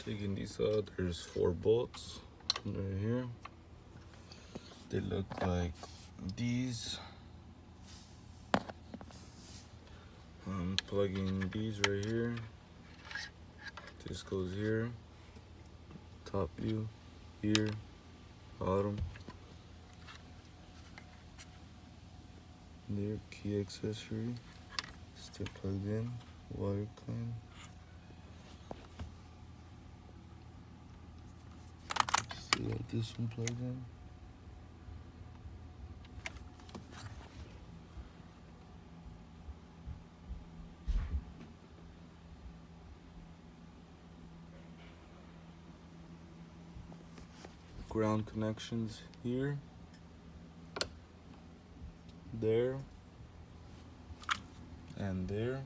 Taking these out, there's 4 bolts right here. They look like these. I'm plugging these right here. This goes here. Top view, here, bottom. There, key accessory. Still plugged in. Water clean. Still got this one plugged in. Ground connections here, there, and there.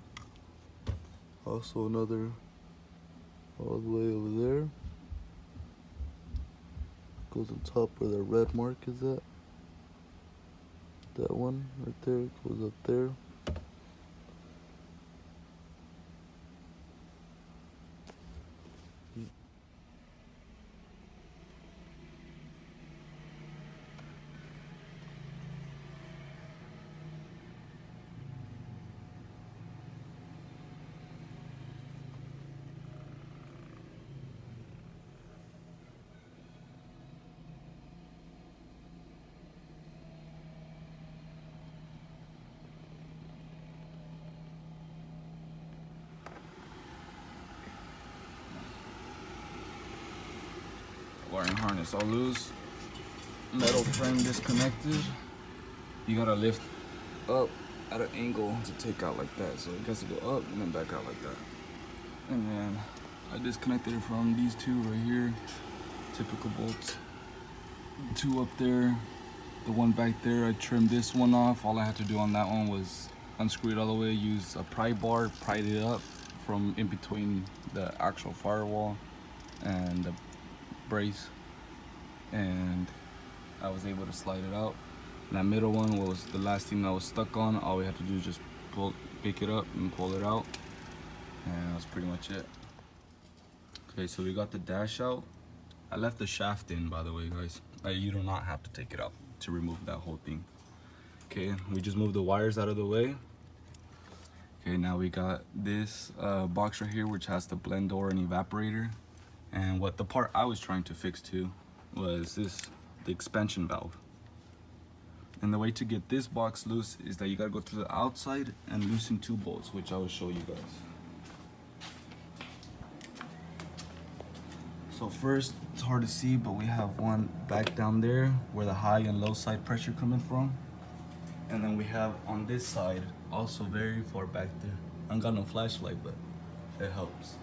Also another all the way over there. Goes on top where the red mark is at. That one right there goes up there. Wiring harness all loose. Metal frame disconnected. You gotta lift up at an angle to take out like that. So it has to go up and then back out like that. And then I disconnected it from these 2 right here. Typical bolts. 2 up there. The one back there, I trimmed this one off. All I had to do on that one was unscrew it all the way, use a pry bar, pried it up from in between the actual firewall and the brace, and I was able to slide it out. And that middle one was the last thing I was stuck on. All we had to do is just pick it up and pull it out, and that's pretty much it. Okay, so we got the dash out. I left the shaft in, by the way, guys. You do not have to take it out to remove that whole thing. Okay, we just moved the wires out of the way. Okay, now we got this box right here, which has the blend door and evaporator. And what the part I was trying to fix too was the expansion valve. And the way to get this box loose is that you gotta go through the outside and loosen 2 bolts, which I will show you guys. So first, it's hard to see, but we have one back down there where the high and low side pressure coming from. And then we have on this side, also very far back there. I ain't got no flashlight, but it helps.